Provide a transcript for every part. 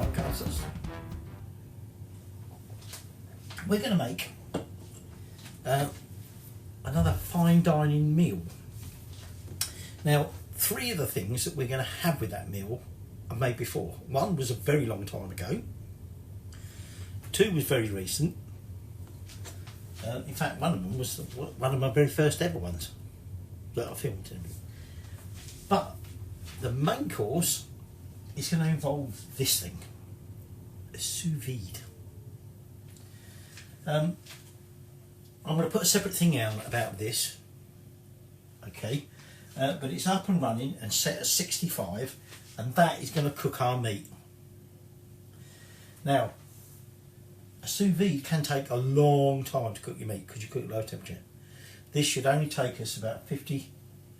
right guys, we're going to make another fine dining meal. Now, 3 of the things that we're going to have with that meal I've made before. 1 was a very long time ago. 2 was very recent. In fact, one of them was one of my very first ever ones that I filmed. But the main course is going to involve this thing, a sous vide. I'm going to put a separate thing out about this, okay, but it's up and running and set at 65, and that is going to cook our meat. Now, a sous vide can take a long time to cook your meat because you cook at low temperature. This should only take us about 50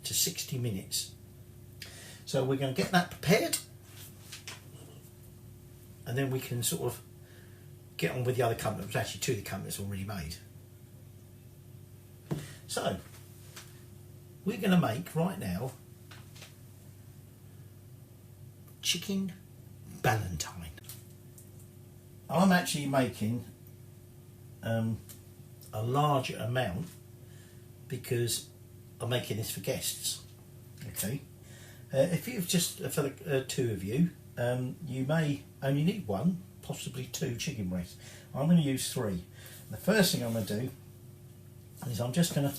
to 60 minutes. So we're going to get that prepared, and then we can sort of get on with the other components. Actually, 2 of the components already made. So we're going to make right now Chicken Ballotine. I'm actually making a larger amount because I'm making this for guests. Okay, if you've just for the 2 of you, you may only need 1, possibly 2 chicken breasts. I'm going to use 3. The first thing I'm going to do is I'm just going to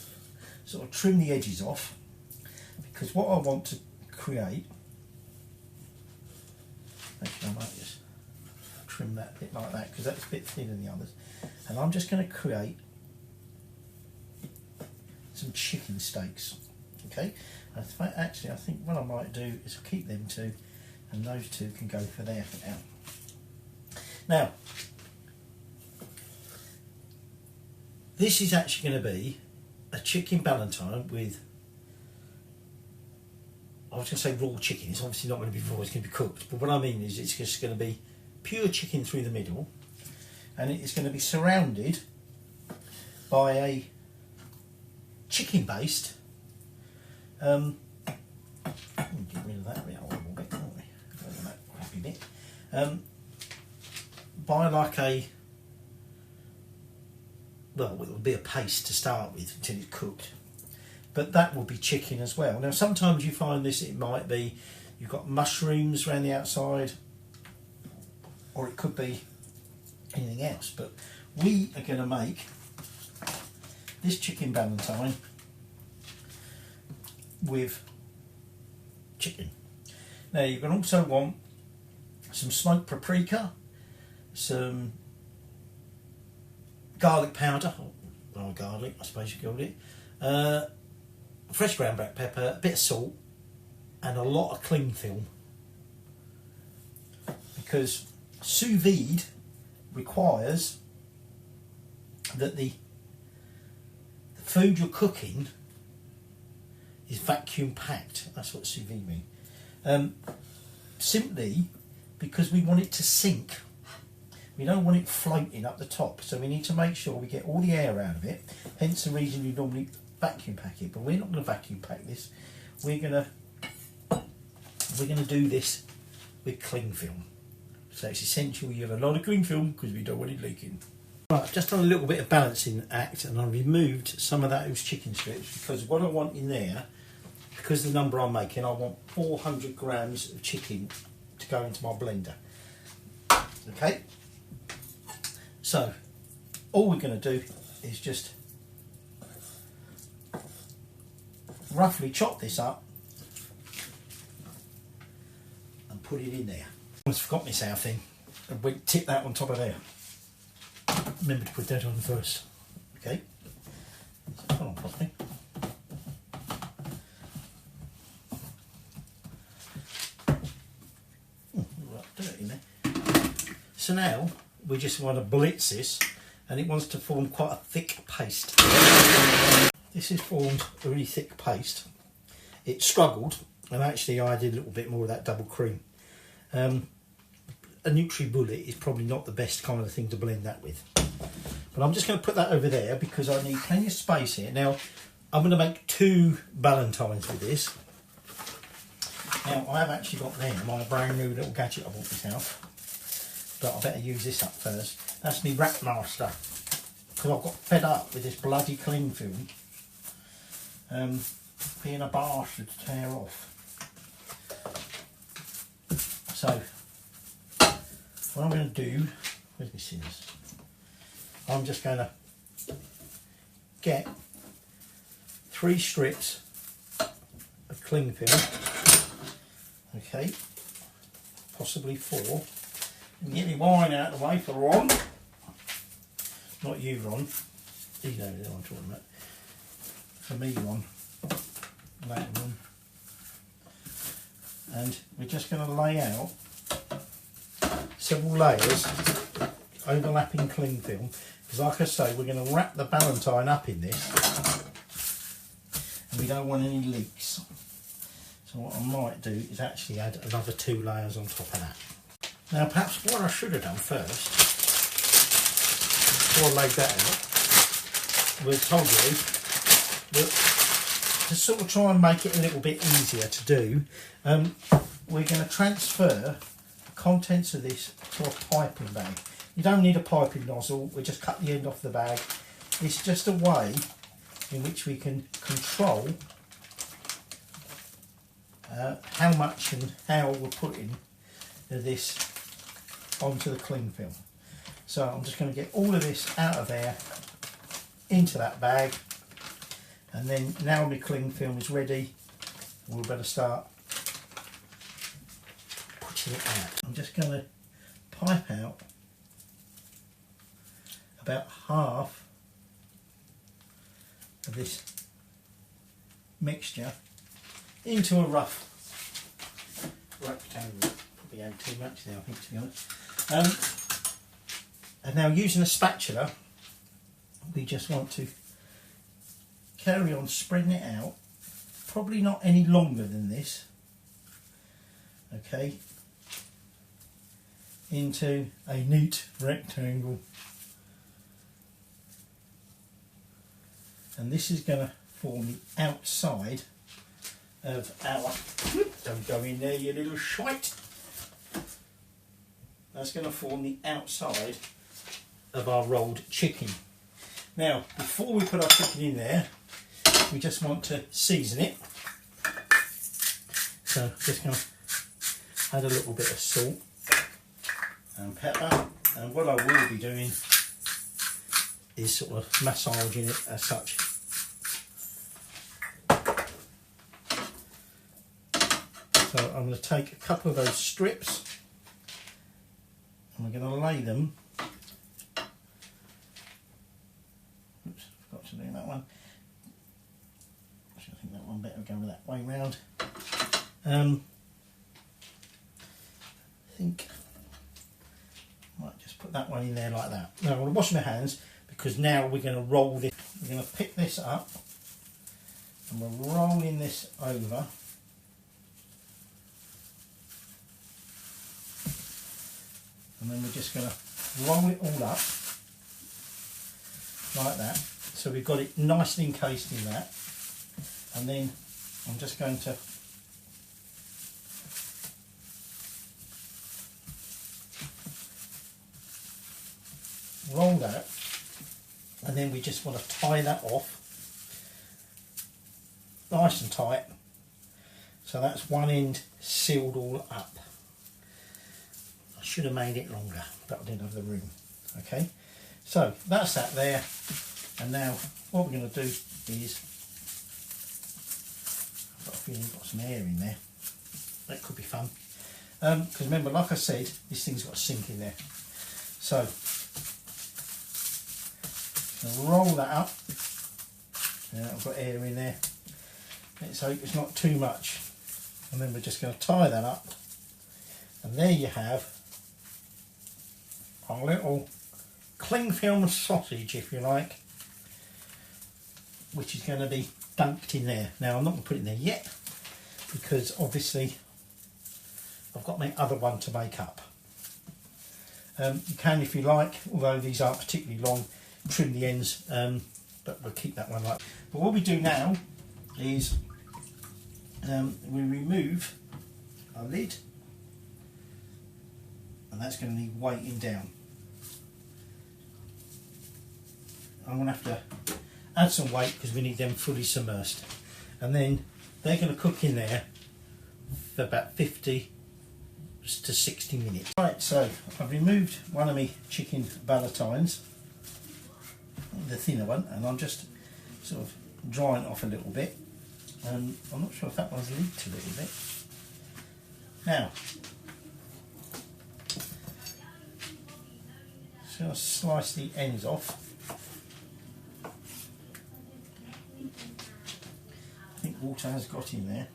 sort of trim the edges off, because what I want to create, actually I might just trim that bit like that because that's a bit thinner than the others, and I'm just going to create some chicken steaks. Okay, actually I think what I might do is keep them 2, and those 2 can go for there for now. Now, this is actually going to be a chicken ballotine with, I was going to say raw chicken. It's obviously not going to be raw, it's going to be cooked. But what I mean is it's just going to be pure chicken through the middle, and it is going to be surrounded by a chicken based, get rid of that bit, horrible bit, can't we? Get rid of that crappy bit. By like a, well, it will be a paste to start with until it's cooked, but that will be chicken as well. Now sometimes you find this, it might be you've got mushrooms around the outside, or it could be anything else, but we are going to make this chicken ballotine with chicken. Now you can also want some smoked paprika, some garlic powder, or garlic I suppose you called it, fresh ground black pepper, a bit of salt, and a lot of cling film, because sous vide requires that the food you're cooking is vacuum packed. That's what sous vide means. Simply because we want it to sink. We don't want it floating up the top, so we need to make sure we get all the air out of it. Hence the reason you normally vacuum pack it. But we're not going to vacuum pack this. We're going to do this with cling film. So it's essential you have a lot of cling film because we don't want it leaking. Right, I've just done a little bit of balancing act, and I removed some of those chicken strips because what I want in there, because of the number I'm making, I want 400 grams of chicken to go into my blender. Okay, so all we're going to do is just roughly chop this up and put it in there. I almost forgot my sour thing, and we tip that on top of there. Remember to put that on first. Okay, hold on properly. Dirty there. So now we just want to blitz this, and it wants to form quite a thick paste. This has formed a really thick paste. It struggled, and actually I did a little bit more of that double cream. A NutriBullet is probably not the best kind of thing to blend that with, but I'm just going to put that over there because I need plenty of space here. Now I'm going to make 2 ballotines with this. Now I have actually got there my brand new little gadget I bought myself. but I better use this up first. That's my wrap master, because I've got fed up with this bloody cling film being a bastard to tear off. So what I'm going to do, where's my scissors? I'm just going to get 3 strips of cling film, okay, possibly 4. And get my wine out of the way for Ron, not you Ron, you know what I'm talking about, for me Ron, that one. And we're just going to lay out several layers overlapping cling film, because like I say, we're going to wrap the Ballotine up in this and we don't want any leaks. So what I might do is actually add another 2 layers on top of that. Now perhaps what I should have done first, before I laid that out, was told you that to sort of try and make it a little bit easier to do, we're going to transfer the contents of this to a piping bag. You don't need a piping nozzle, we just cut the end off the bag. It's just a way in which we can control how much and how we're putting this onto the cling film. So I'm just going to get all of this out of there into that bag, and then now my cling film is ready, we'll better start putting it out. I'm just going to pipe out about half of this mixture into a rough rectangle. Probably had too much there, I think, to be honest. And now using a spatula, we just want to carry on spreading it out, probably not any longer than this, okay, into a neat rectangle. And this is going to form the outside of our, don't go in there you little shite, that's going to form the outside of our rolled chicken. Now before we put our chicken in there, we just want to season it, so I'm just going to add a little bit of salt and pepper, and what I will be doing is sort of massaging it as such. So I'm going to take a couple of those strips and we're going to lay them, oops, forgot to do that one, actually I think that one better go that way round. I think I might just put that one in there like that. Now I'm going to wash my hands, because now we're going to roll this. We're going to pick this up and we're rolling this over. And then we're just going to roll it all up like that. So we've got it nicely encased in that. And then I'm just going to roll that, and then we just want to tie that off nice and tight, so that's one end sealed all up. I should have made it longer, but I didn't have the room. Okay, so that's that there, and now what we're going to do is, I've got a feeling I've got some air in there, that could be fun, because remember, like I said, this thing's got a sink in there. So roll that up. Yeah, I've got air in there. Let's hope it's not too much. And then we're just going to tie that up. And there you have our little cling film sausage, if you like, which is going to be dunked in there. Now I'm not going to put it in there yet, because obviously I've got my other one to make up. You can, if you like, although these aren't particularly long, trim the ends, but we'll keep that one like. But what we do now is we remove our lid, and that's going to need weighting down. I'm going to have to add some weight because we need them fully submersed, and then they're going to cook in there for about 50 to 60 minutes. Right, so I've removed one of my chicken ballotines, the thinner one, and I'm just sort of drying it off a little bit. I'm not sure if that one's leaked a little bit. Now, so I'll slice the ends off. I think water has got in there.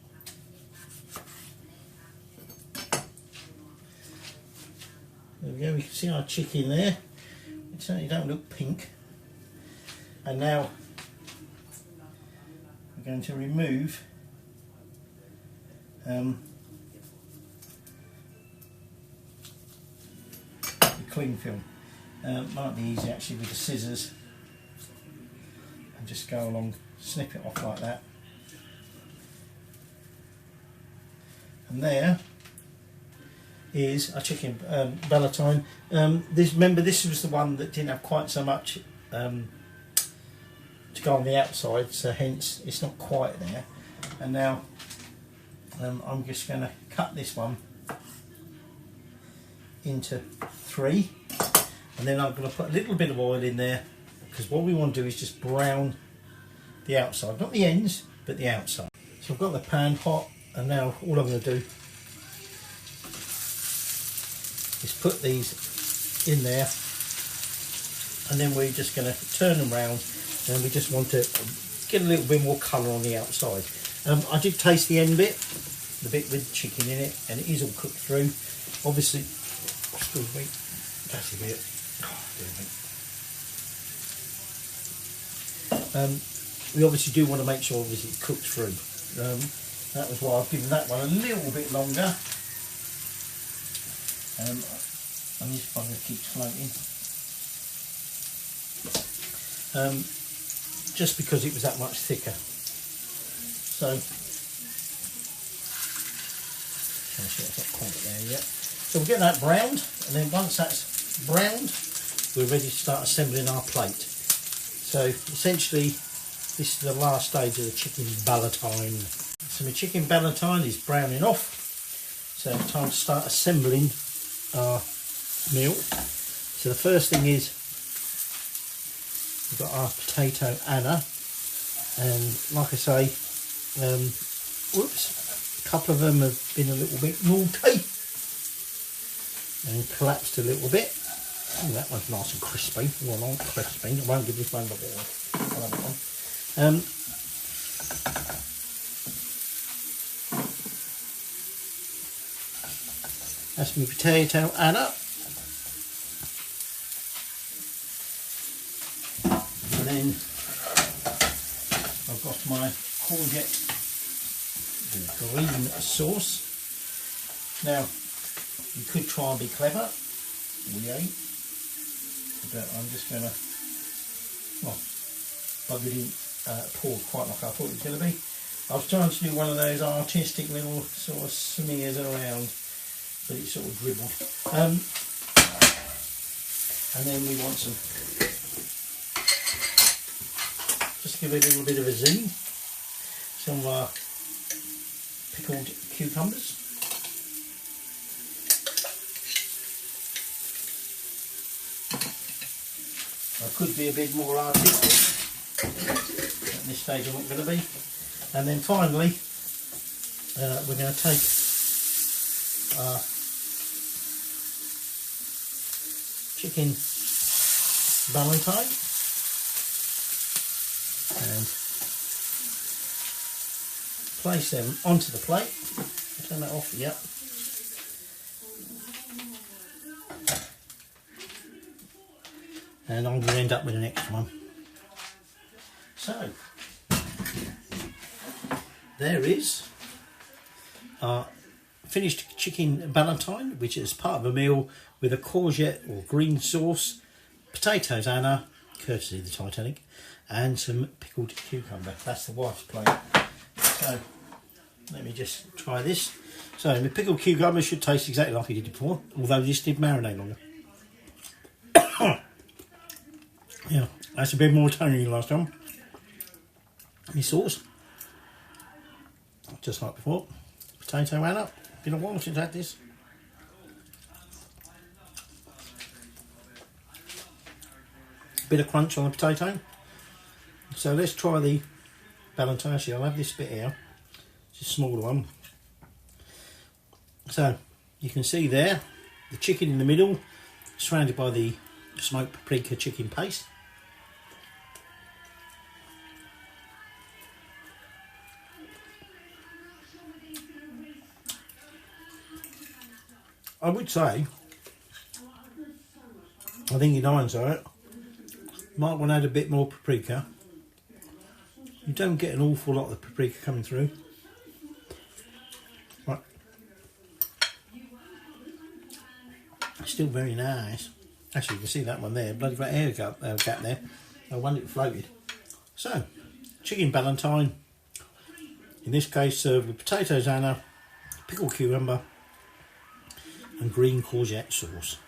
There we go, we can see our chicken there. It certainly don't look pink. And now we're going to remove the cling film. Might be easy actually with the scissors, and just go along, snip it off like that. And there is a chicken ballotine. Remember, this was the one that didn't have quite so much to go on the outside, so hence it's not quite there. And now I'm just going to cut this one into 3, and then I'm going to put a little bit of oil in there, because what we want to do is just brown the outside, not the ends but the outside. So I've got the pan hot, and now all I'm going to do is put these in there, and then we're just going to turn them round, and we just want to get a little bit more colour on the outside. I did taste the end bit, the bit with chicken in it, and it is all cooked through. Obviously, excuse me, that's a bit. We obviously do want to make sure obviously it cooks through. That was why I've given that one a little bit longer. And this one keeps floating. Just because it was that much thicker. So, trying to see if I've got quite it there yet. So we'll get that browned, and then once that's browned, we're ready to start assembling our plate. So essentially, this is the last stage of the chicken ballotine. So my chicken ballotine is browning off, so it's time to start assembling our meal. So the first thing is we've got our potato Anna, and like I say, whoops, a couple of them have been a little bit naughty and collapsed a little bit. Oh, that one's nice and crispy. Well, not crispy. I won't give this one the ball. I'll have that one. That's my potato Anna. And then I've got my courgette green sauce. Now, you could try and be clever. We ain't. But I'm just going to, well, bugger didn't pour quite like I thought it was going to be. I was trying to do one of those artistic little sort of smears around, but it sort of dribbled. And then we want some, just give it a little bit of a zing, some pickled cucumbers. I could be a bit more artistic. At this stage I'm not going to be. And then finally, we're going to take our chicken ballotine and place them onto the plate. Turn that off, yep. And I'm going to end up with the next one. So, there is our finished chicken ballotine, which is part of a meal with a courgette or green sauce, potatoes Anna, courtesy of the Titanic, and some pickled cucumber. That's the wife's plate. So, let me just try this. So the pickled cucumber should taste exactly like it did before, although this did marinate longer. Yeah, that's a bit more tangy than last time. The sauce, just like before. Potato ran up. Been a while since I had this. Bit of crunch on the potato. So let's try the Ballotine. Actually, I'll have this bit here. It's a smaller one. So you can see there the chicken in the middle, surrounded by the smoked paprika chicken paste. I would say, I think in hindsight, might want to add a bit more paprika. You don't get an awful lot of the paprika coming through. Right. Still very nice. Actually, you can see that one there. Bloody got air gap there. I wonder if it floated. So, chicken Ballotine. In this case, served with potatoes, Anna, pickled cucumber, and green courgette sauce.